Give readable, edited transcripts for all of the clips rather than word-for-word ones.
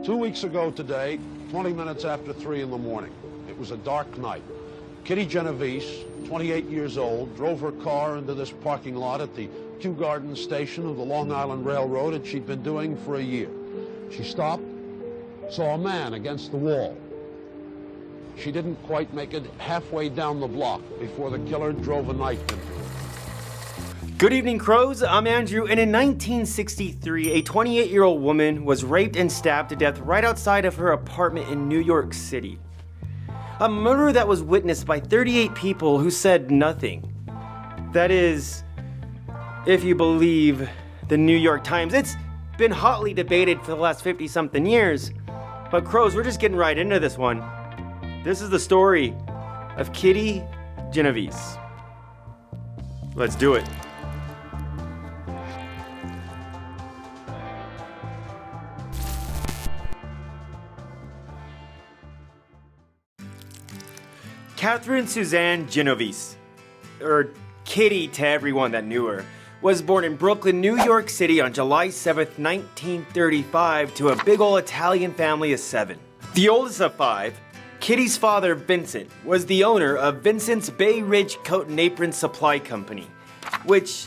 2 weeks ago today, 20 minutes after 3 in the morning, it was a dark night. Kitty Genovese, 28 years old, drove her car into this parking lot at the Kew Gardens station of the Long Island Railroad, and she'd been doing for a year. She stopped, saw a man against the wall. She didn't quite make it halfway down the block before the killer drove a knife into her. Good evening, Crows. I'm Andrew, and in 1963, a 28-year-old woman was raped and stabbed to death right outside of her apartment in New York City. A murder that was witnessed by 38 people who said nothing. That is, if you believe the New York Times. It's been hotly debated for the last 50-something years. But Crows, we're just getting right into this one. This is the story of Kitty Genovese. Let's do it. Catherine Suzanne Genovese, or Kitty to everyone that knew her, was born in Brooklyn, New York City on July 7th, 1935 to a big old Italian family of 7. The oldest of 5, Kitty's father, Vincent, was the owner of Vincent's Bay Ridge Coat and Apron Supply Company, which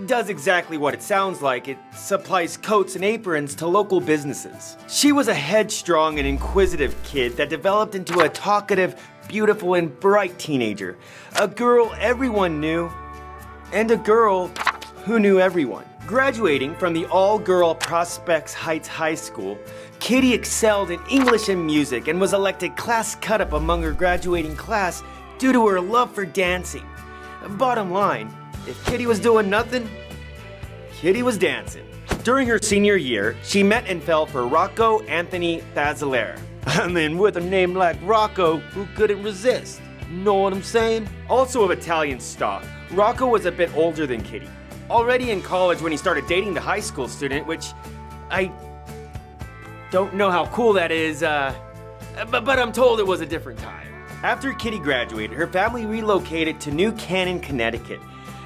does exactly what it sounds like. It supplies coats and aprons to local businesses. She was a headstrong and inquisitive kid that developed into a talkative, beautiful, and bright teenager. A girl everyone knew, and a girl who knew everyone. Graduating from the all-girl Prospect Heights High School, Kitty excelled in English and music and was elected class cut-up among her graduating class due to her love for dancing. Bottom line, if Kitty was doing nothing, Kitty was dancing. During her senior year, she met and fell for Rocco Anthony Fazzolari. I mean, with a name like Rocco, who couldn't resist? Know what I'm saying? Also of Italian stock, Rocco was a bit older than Kitty. Already in college when he started dating the high school student, which I don't know how cool that is, but I'm told it was a different time. After Kitty graduated, her family relocated to New Canaan, Connecticut,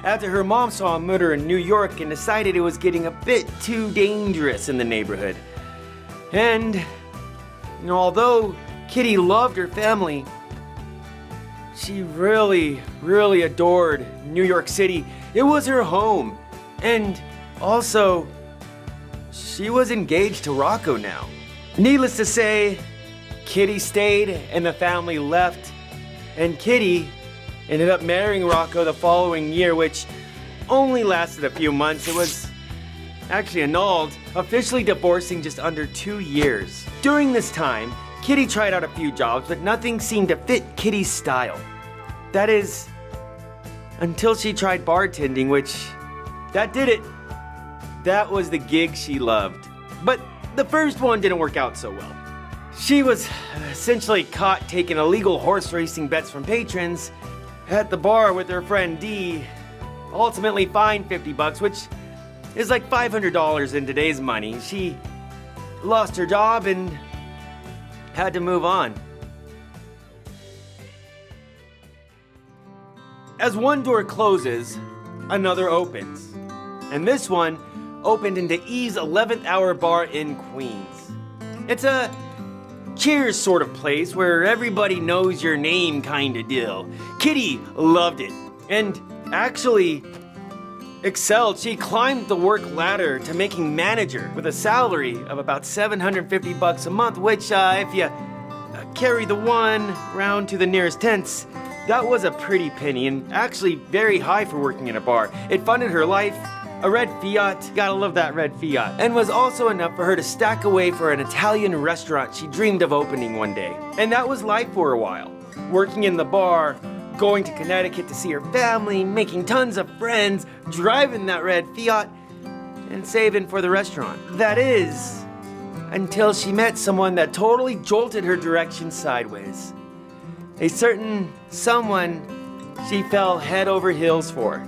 after her mom saw a murder in New York and decided it was getting a bit too dangerous in the neighborhood. And, although Kitty loved her family, she really adored New York City. It was her home. And also, she was engaged to Rocco now. Needless to say, Kitty stayed and the family left. And Kitty ended up marrying Rocco the following year, which only lasted a few months. It was actually annulled, officially divorcing just under 2 years. During this time, Kitty tried out a few jobs, but nothing seemed to fit Kitty's style. That is, until she tried bartending, which, that did it. That was the gig she loved. But the first one didn't work out so well. She was essentially caught taking illegal horse racing bets from patrons at the bar with her friend Dee, ultimately fined $50, which is like $500 in today's money. She lost her job and had to move on. As one door closes, another opens. And this one opened into Eve's 11th Hour Bar in Queens. It's a Cheers sort of place where everybody knows your name kind of deal. Kitty loved it and actually excelled. She climbed the work ladder to making manager with a salary of about $750 a month, which if you carry the one round to the nearest tenths, that was a pretty penny and actually very high for working in a bar. It funded her life, a red Fiat, gotta love that red Fiat, and was also enough for her to stack away for an Italian restaurant she dreamed of opening one day. And that was life for a while. Working in the bar, going to Connecticut to see her family, making tons of friends, driving that red Fiat, and saving for the restaurant. That is, until she met someone that totally jolted her direction sideways. A certain someone she fell head over heels for.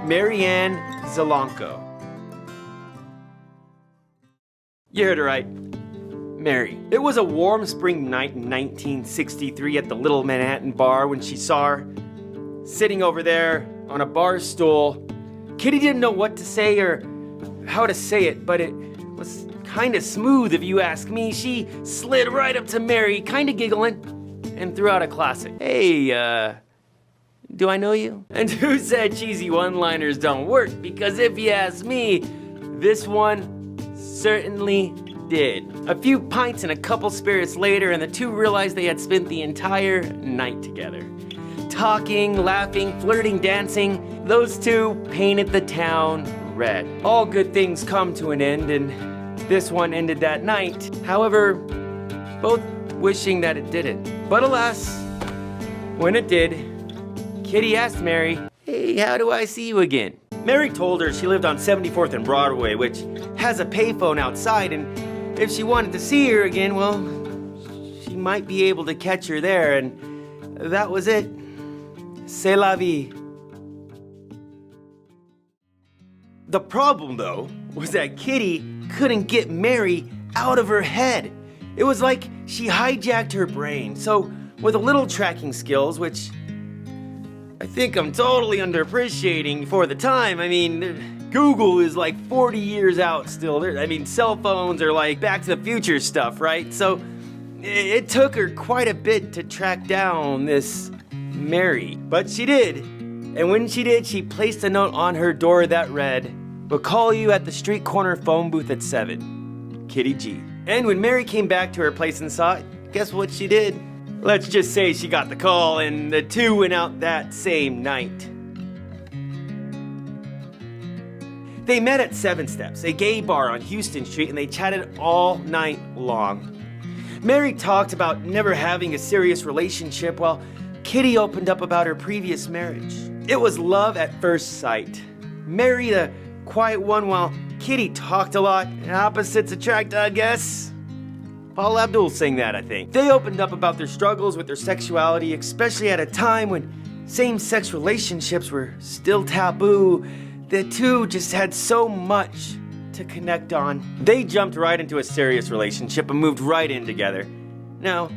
Marianne Zelenko. You heard it right. Mary. It was a warm spring night in 1963 at the Little Manhattan Bar when she saw her sitting over there on a bar stool. Kitty didn't know what to say or how to say it, but it was kinda smooth if you ask me. She slid right up to Mary, kinda giggling, and threw out a classic. Hey, do I know you? And who said cheesy one-liners don't work? Because if you ask me, this one certainly did. A few pints and a couple spirits later, and the two realized they had spent the entire night together. Talking, laughing, flirting, dancing, those two painted the town red. All good things come to an end, and this one ended that night. However, both wishing that it didn't. But alas, when it did, Kitty asked Mary, "Hey, how do I see you again?" Mary told her she lived on 74th and Broadway, which has a payphone outside, and if she wanted to see her again, well, she might be able to catch her there, and that was it. C'est la vie. The problem, though, was that Kitty couldn't get Mary out of her head. It was like she hijacked her brain. So, with a little tracking skills, which I think I'm totally underappreciating for the time. I mean, Google is like 40 years out still. Cell phones are like Back to the Future stuff, right? So, it took her quite a bit to track down this Mary. But she did. And when she did, she placed a note on her door that read, "We'll call you at the street corner phone booth at 7. Kitty G." And when Mary came back to her place and saw it, guess what she did? Let's just say she got the call, and the two went out that same night. They met at Seven Steps, a gay bar on Houston Street, and they chatted all night long. Mary talked about never having a serious relationship, while Kitty opened up about her previous marriage. It was love at first sight. Mary, the quiet one, while Kitty talked a lot. Opposites attract, I guess. Paul Abdul sang that, I think. They opened up about their struggles with their sexuality, especially at a time when same-sex relationships were still taboo. The two just had so much to connect on. They jumped right into a serious relationship and moved right in together. Now,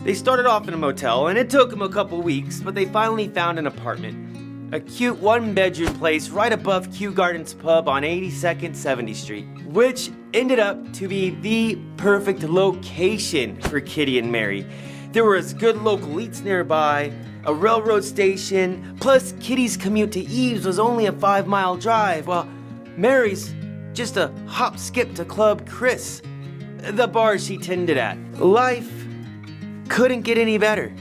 they started off in a motel, and it took them a couple weeks, but they finally found an apartment. A cute one-bedroom place right above Kew Gardens Pub on 82nd 70th Street, which ended up to be the perfect location for Kitty and Mary. There was good local eats nearby, a railroad station, plus Kitty's commute to Eve's was only a 5-mile drive, while Mary's just a hop skip to Club Chris, the bar she tended at. Life couldn't get any better.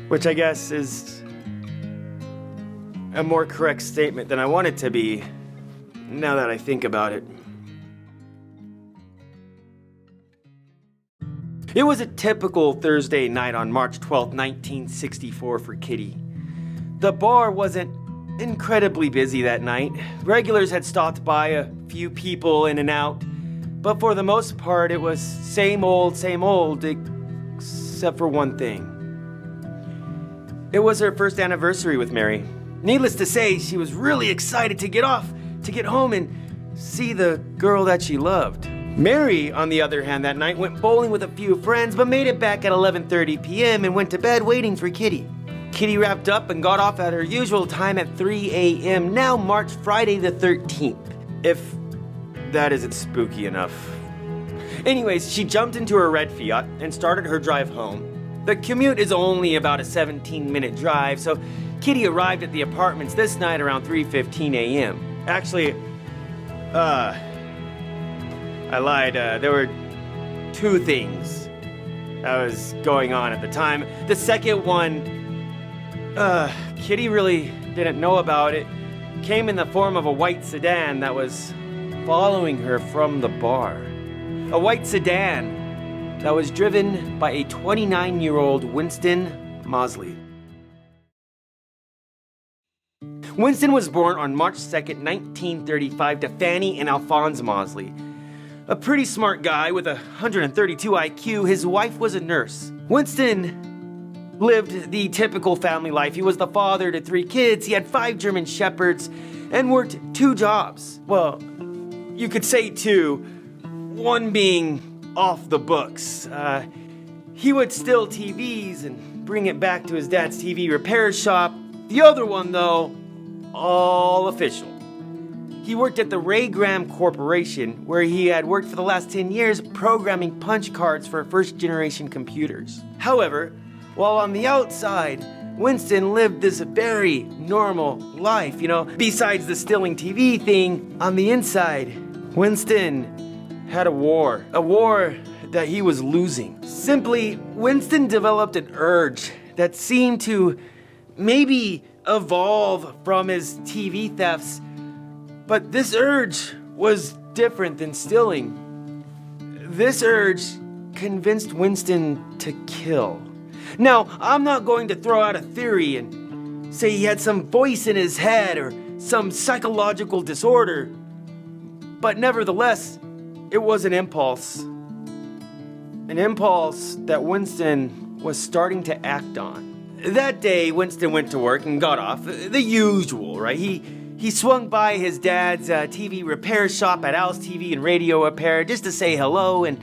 Which I guess is a more correct statement than I want it to be, now that I think about it. It was a typical Thursday night on March 12, 1964 for Kitty. The bar wasn't incredibly busy that night. Regulars had stopped by, a few people in and out, but for the most part it was same old, except for one thing. It was her first anniversary with Mary. Needless to say, she was really excited to get home and see the girl that she loved. Mary, on the other hand, that night went bowling with a few friends, but made it back at 11:30 p.m. and went to bed waiting for Kitty. Kitty wrapped up and got off at her usual time at 3 a.m., now marked Friday the 13th. If that isn't spooky enough. Anyways, she jumped into her red Fiat and started her drive home. The commute is only about a 17-minute drive, so Kitty arrived at the apartments this night around 3:15 a.m. Actually, I lied. There were two things that was going on at the time. The second one, Kitty really didn't know about it. Came in the form of a white sedan that was following her from the bar. A white sedan that was driven by a 29-year-old Winston Moseley. Winston was born on March 2nd, 1935 to Fanny and Alphonse Moseley. A pretty smart guy with a 132 IQ, his wife was a nurse. Winston lived the typical family life. He was the father to 3 kids, he had 5 German shepherds, and worked 2 jobs. Well, you could say 2, one being off the books. He would steal TVs and bring it back to his dad's TV repair shop. The other one, though, all official. He worked at the Ray Graham Corporation, where he had worked for the last 10 years programming punch cards for first-generation computers. However, while on the outside, Winston lived this very normal life, besides the stilling TV thing. On the inside, Winston had a war that he was losing. Simply, Winston developed an urge that seemed to maybe evolve from his TV thefts, but this urge was different than stilling. This urge convinced Winston to kill. Now, I'm not going to throw out a theory and say he had some voice in his head or some psychological disorder, but nevertheless, it was an impulse. An impulse that Winston was starting to act on. That day, Winston went to work and got off, the usual, right? He swung by his dad's TV repair shop at Al's TV and Radio Repair just to say hello, and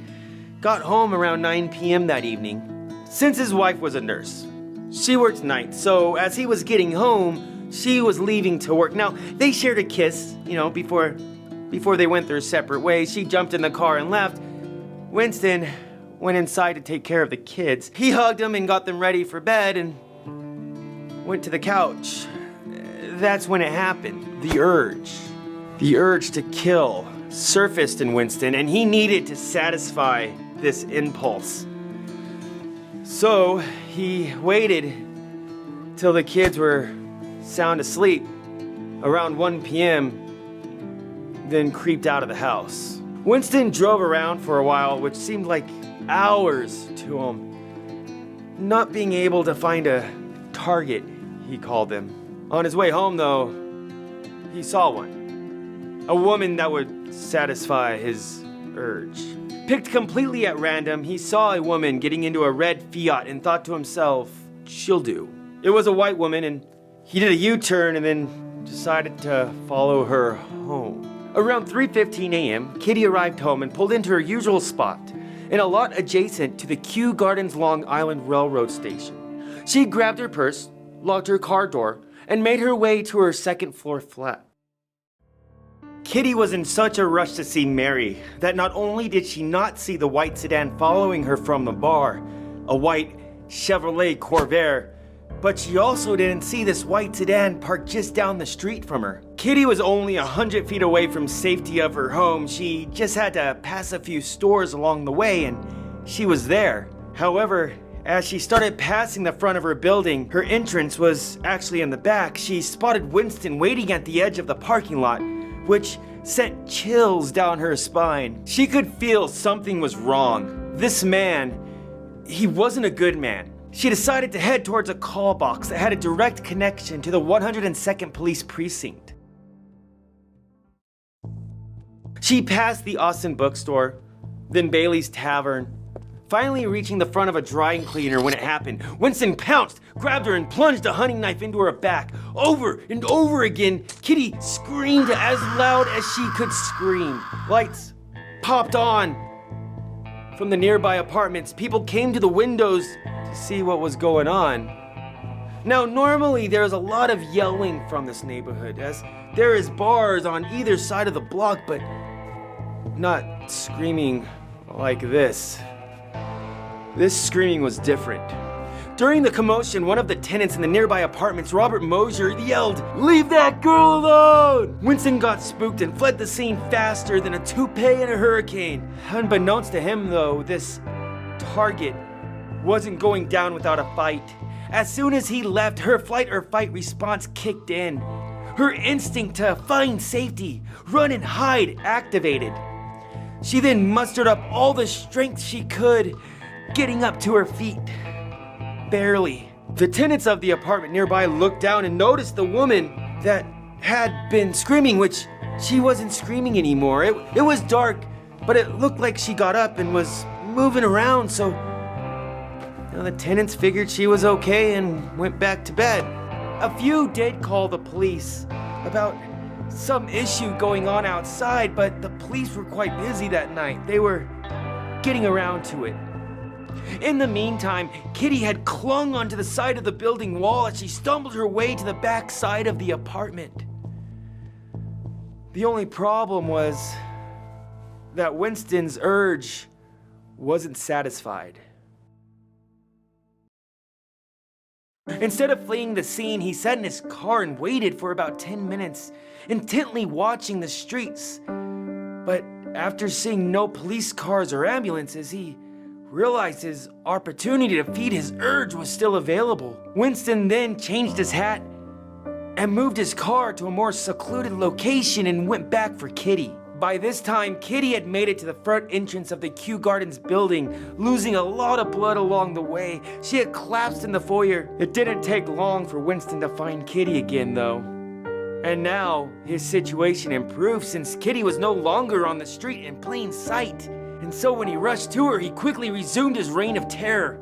got home around 9 p.m. that evening. Since his wife was a nurse, she worked nights, so as he was getting home, she was leaving to work. Now, they shared a kiss, before they went their separate ways. She jumped in the car and left. Winston went inside to take care of the kids. He hugged them and got them ready for bed and went to the couch. That's when it happened. The urge to kill surfaced in Winston, and he needed to satisfy this impulse. So he waited till the kids were sound asleep around 1 p.m., then creeped out of the house. Winston drove around for a while, which seemed like hours to him, not being able to find a target, he called them. On his way home, though, he saw one. A woman that would satisfy his urge. Picked completely at random, he saw a woman getting into a red Fiat and thought to himself, she'll do. It was a white woman, and he did a U-turn and then decided to follow her home. Around 3:15 a.m., Kitty arrived home and pulled into her usual spot, in a lot adjacent to the Kew Gardens Long Island Railroad station. She grabbed her purse, locked her car door, and made her way to her second-floor flat. Kitty was in such a rush to see Mary that not only did she not see the white sedan following her from the bar, a white Chevrolet Corvair, but she also didn't see this white sedan parked just down the street from her. Kitty was only 100 feet away from safety of her home. She just had to pass a few stores along the way, and she was there. However, as she started passing the front of her building, her entrance was actually in the back. She spotted Winston waiting at the edge of the parking lot, which sent chills down her spine. She could feel something was wrong. This man, he wasn't a good man. She decided to head towards a call box that had a direct connection to the 102nd Police Precinct. She passed the Austin Bookstore, then Bailey's Tavern, finally reaching the front of a dry cleaner when it happened. Winston pounced, grabbed her, and plunged a hunting knife into her back. Over and over again, Kitty screamed as loud as she could scream. Lights popped on from the nearby apartments. People came to the windows to see what was going on. Now, normally there's a lot of yelling from this neighborhood, as there is bars on either side of the block, but not screaming like this. This screaming was different. During the commotion, one of the tenants in the nearby apartments, Robert Mosier, yelled, "Leave that girl alone!" Winston got spooked and fled the scene faster than a toupee in a hurricane. Unbeknownst to him, though, this target wasn't going down without a fight. As soon as he left, her flight or fight response kicked in. Her instinct to find safety, run and hide, activated. She then mustered up all the strength she could, getting up to her feet. Barely. The tenants of the apartment nearby looked down and noticed the woman that had been screaming, which she wasn't screaming anymore. It was dark, but it looked like she got up and was moving around, so the tenants figured she was okay and went back to bed. A few did call the police about some issue going on outside, but the police were quite busy that night. They were getting around to it. In the meantime, Kitty had clung onto the side of the building wall as she stumbled her way to the back side of the apartment. The only problem was that Winston's urge wasn't satisfied. Instead of fleeing the scene, he sat in his car and waited for about 10 minutes, intently watching the streets. But after seeing no police cars or ambulances, he realized his opportunity to feed his urge was still available. Winston then changed his hat and moved his car to a more secluded location and went back for Kitty. By this time, Kitty had made it to the front entrance of the Kew Gardens building, losing a lot of blood along the way. She had collapsed in the foyer. It didn't take long for Winston to find Kitty again, though. And now, his situation improved since Kitty was no longer on the street in plain sight. And so when he rushed to her, he quickly resumed his reign of terror.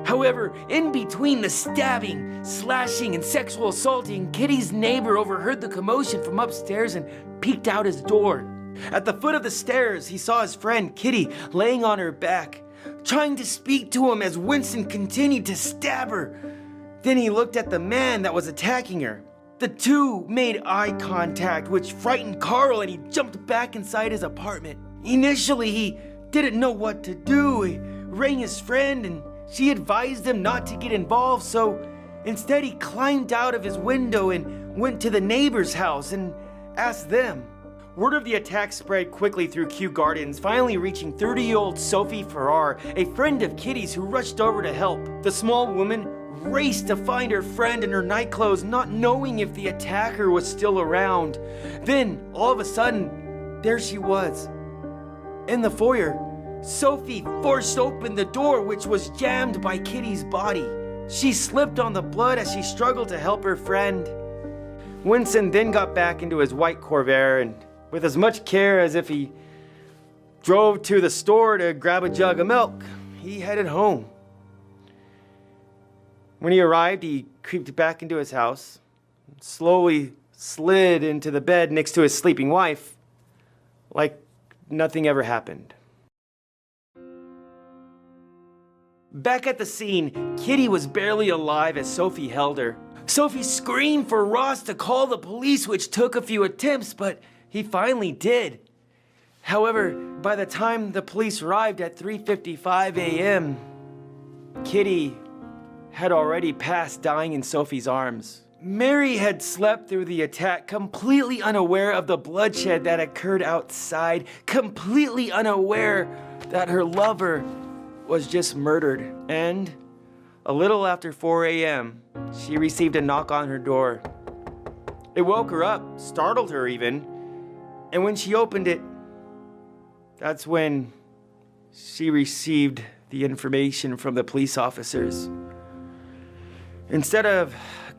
However, in between the stabbing, slashing, and sexual assaulting, Kitty's neighbor overheard the commotion from upstairs and peeked out his door. At the foot of the stairs, he saw his friend Kitty laying on her back, trying to speak to him as Winston continued to stab her. Then he looked at the man that was attacking her. The two made eye contact, which frightened Carl, and he jumped back inside his apartment. Initially, he didn't know what to do. He rang his friend, and she advised him not to get involved, so instead he climbed out of his window and went to the neighbor's house and asked them. Word of the attack spread quickly through Kew Gardens, finally reaching 30-year-old Sophie Farrar, a friend of Kitty's who rushed over to help. The small woman raced to find her friend in her nightclothes, not knowing if the attacker was still around. Then, all of a sudden, there she was. In the foyer, Sophie forced open the door, which was jammed by Kitty's body. She slipped on the blood as she struggled to help her friend. Winston then got back into his white Corvair and, with as much care as if he drove to the store to grab a jug of milk, he headed home. When he arrived, he creeped back into his house, slowly slid into the bed next to his sleeping wife, like nothing ever happened. Back at the scene, Kitty was barely alive as Sophie held her. Sophie screamed for Ross to call the police, which took a few attempts, but he finally did. However, by the time the police arrived at 3:55 a.m., Kitty had already passed, dying in Sophie's arms. Mary had slept through the attack, completely unaware of the bloodshed that occurred outside, completely unaware that her lover was just murdered. And a little after 4 a.m., she received a knock on her door. It woke her up, startled her even, and when she opened it, that's when she received the information from the police officers. Instead of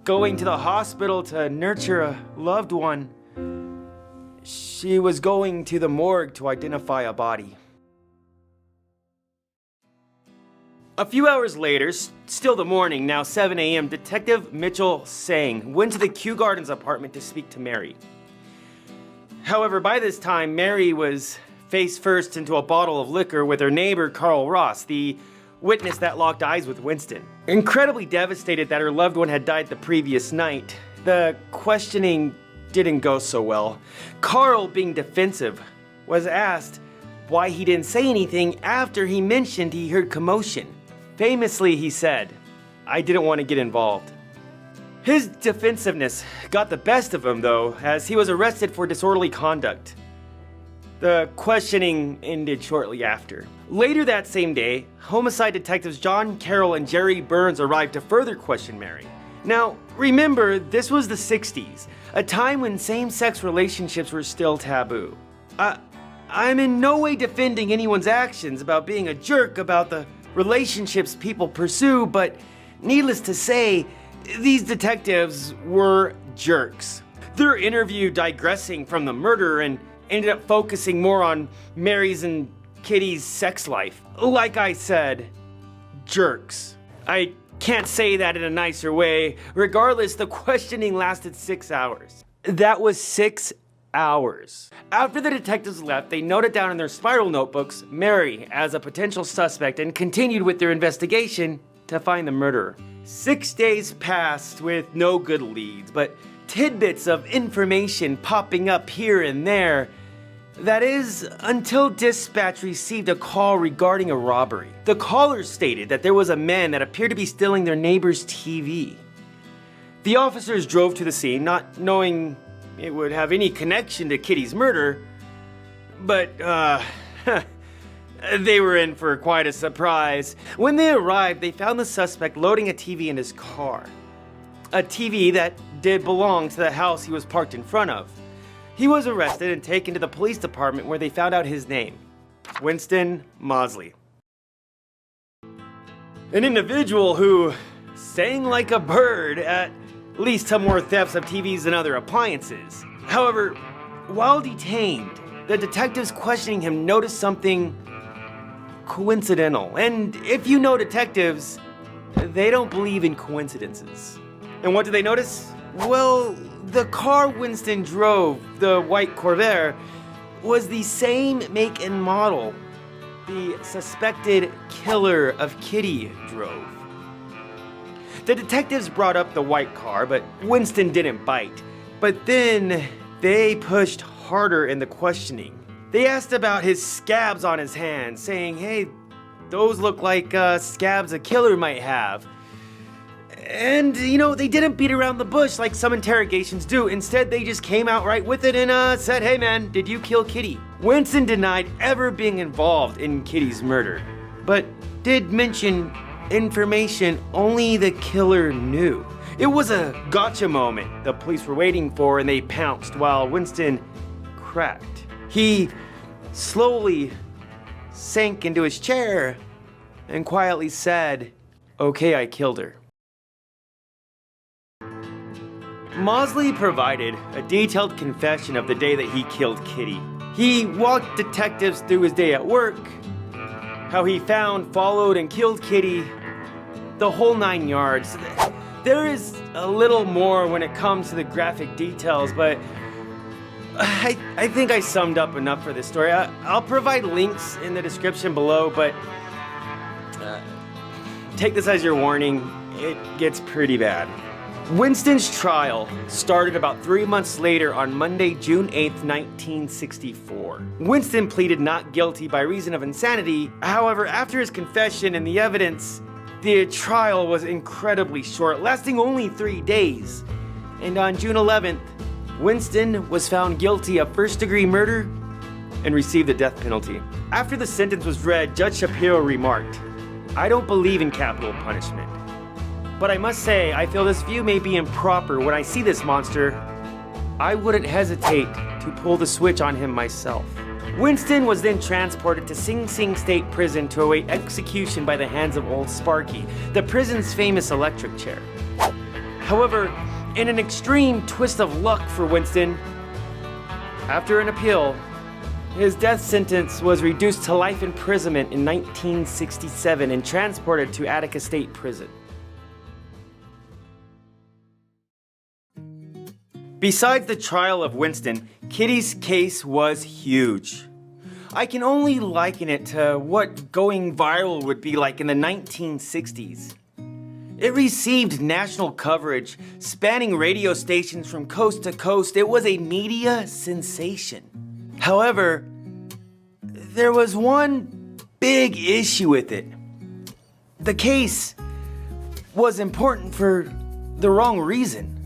going to the hospital to nurture a loved one, she was going to the morgue to identify a body. A few hours later, still the morning, now 7 a.m., Detective Mitchell Sang went to the Kew Gardens apartment to speak to Mary. However, by this time, Mary was face first into a bottle of liquor with her neighbor, Carl Ross, the witness that locked eyes with Winston. Incredibly devastated that her loved one had died the previous night, the questioning didn't go so well. Carl, being defensive, was asked why he didn't say anything after he mentioned he heard commotion. Famously, he said, "I didn't want to get involved." His defensiveness got the best of him, though, as he was arrested for disorderly conduct. The questioning ended shortly after. Later that same day, homicide detectives John Carroll and Jerry Burns arrived to further question Mary. Now, remember, this was the 60s, a time when same-sex relationships were still taboo. I'm in no way defending anyone's actions about being a jerk about the relationships people pursue, but needless to say, these detectives were jerks. Their interview digressing from the murder and ended up focusing more on Mary's and Kitty's sex life. Like I said, jerks. I can't say that in a nicer way. Regardless, the questioning lasted 6 hours. That was 6 hours. After the detectives left, they noted down in their spiral notebooks Mary as a potential suspect and continued with their investigation to find the murderer. 6 days passed with no good leads, but tidbits of information popping up here and there. That is, until dispatch received a call regarding a robbery. The caller stated that there was a man that appeared to be stealing their neighbor's TV. The officers drove to the scene, not knowing it would have any connection to Kitty's murder, but, they were in for quite a surprise. When they arrived, they found the suspect loading a TV in his car. A TV that did belong to the house he was parked in front of. He was arrested and taken to the police department where they found out his name, Winston Moseley. An individual who sang like a bird at least some more thefts of TVs and other appliances. However, while detained, the detectives questioning him noticed something coincidental. And if you know detectives, they don't believe in coincidences. And what did they notice? Well, the car Winston drove, the white Corvair, was the same make and model the suspected killer of Kitty drove. The detectives brought up the white car, but Winston didn't bite. But then they pushed harder in the questioning. They asked about his scabs on his hands, saying, hey, those look like scabs a killer might have. And, they didn't beat around the bush like some interrogations do. Instead, they just came out right with it and said, hey man, did you kill Kitty? Winston denied ever being involved in Kitty's murder, but did mention information only the killer knew. It was a gotcha moment the police were waiting for, and they pounced while Winston cracked. He slowly sank into his chair and quietly said, okay, I killed her. Moseley provided a detailed confession of the day that he killed Kitty. He walked detectives through his day at work, how he found, followed, and killed Kitty, the whole 9 yards. There is a little more when it comes to the graphic details, but I think I summed up enough for this story. I'll provide links in the description below, but take this as your warning. It gets pretty bad. Winston's trial started about 3 months later on Monday, June 8th, 1964. Winston pleaded not guilty by reason of insanity. However, after his confession and the evidence, the trial was incredibly short, lasting only 3 days. And on June 11th, Winston was found guilty of first-degree murder and received the death penalty. After the sentence was read, Judge Shapiro remarked, I don't believe in capital punishment. But I must say, I feel this view may be improper. When I see this monster, I wouldn't hesitate to pull the switch on him myself. Winston was then transported to Sing Sing State Prison to await execution by the hands of Old Sparky, the prison's famous electric chair. However, in an extreme twist of luck for Winston, after an appeal, his death sentence was reduced to life imprisonment in 1967 and transported to Attica State Prison. Besides the trial of Winston, Kitty's case was huge. I can only liken it to what going viral would be like in the 1960s. It received national coverage, spanning radio stations from coast to coast. It was a media sensation. However, there was one big issue with it. The case was important for the wrong reason.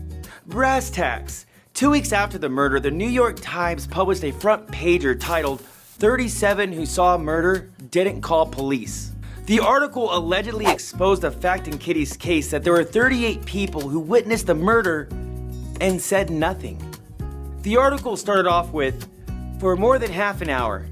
Brass tacks. 2 weeks after the murder, the New York Times published a front pager titled 37 Who Saw Murder Didn't Call Police. The article allegedly exposed a fact in Kitty's case that there were 38 people who witnessed the murder and said nothing. The article started off with, for more than half an hour,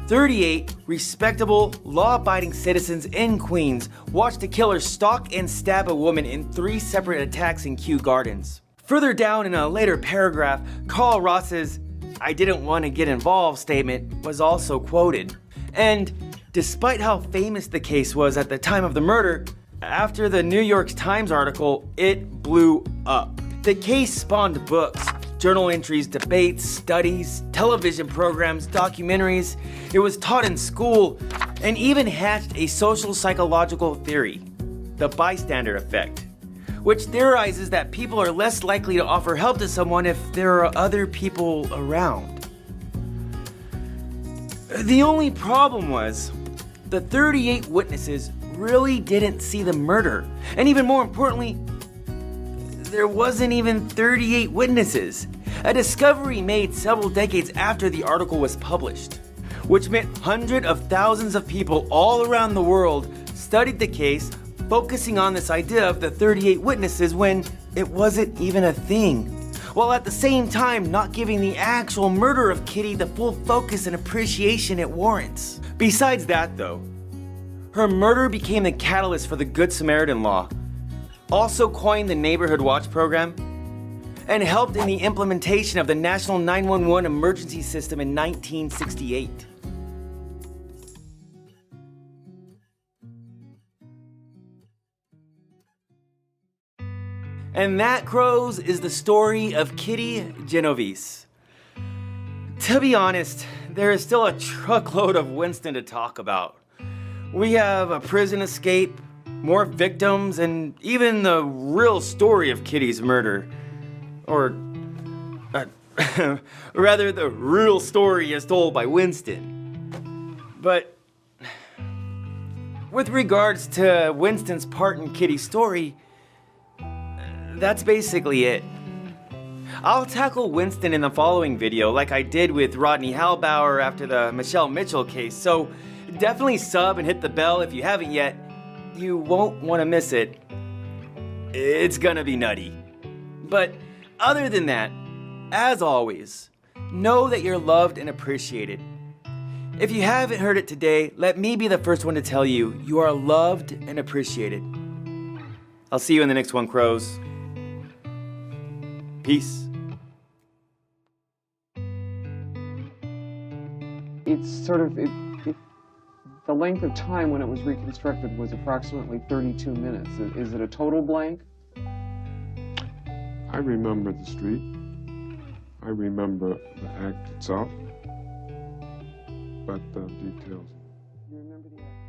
38 respectable, law-abiding citizens in Queens watched a killer stalk and stab a woman in 3 separate attacks in Kew Gardens. Further down in a later paragraph, Carl Ross's "I didn't want to get involved" statement was also quoted. And despite how famous the case was at the time of the murder, after the New York Times article, it blew up. The case spawned books, journal entries, debates, studies, television programs, documentaries. It was taught in school and even hatched a social psychological theory, the bystander effect, which theorizes that people are less likely to offer help to someone if there are other people around. The only problem was, the 38 witnesses really didn't see the murder. And even more importantly, there wasn't even 38 witnesses. A discovery made several decades after the article was published, which meant hundreds of thousands of people all around the world studied the case, focusing on this idea of the 38 witnesses when it wasn't even a thing, while at the same time not giving the actual murder of Kitty the full focus and appreciation it warrants. Besides that though, her murder became the catalyst for the Good Samaritan Law, also coined the Neighborhood Watch program, and helped in the implementation of the National 911 emergency system in 1968. And that, crows, is the story of Kitty Genovese. To be honest, there is still a truckload of Winston to talk about. We have a prison escape, more victims, and even the real story of Kitty's murder. Or, rather, the real story is told by Winston. But with regards to Winston's part in Kitty's story, that's basically it. I'll tackle Winston in the following video like I did with Rodney Halbauer after the Michelle Mitchell case, so definitely sub and hit the bell if you haven't yet. You won't want to miss it. It's gonna be nutty. But other than that, as always, know that you're loved and appreciated. If you haven't heard it today, let me be the first one to tell you, you are loved and appreciated. I'll see you in the next one, crows. Peace. It's sort of, the length of time when it was reconstructed was approximately 32 minutes. Is it a total blank? I remember the street. I remember the act itself, but the details. You remember the act?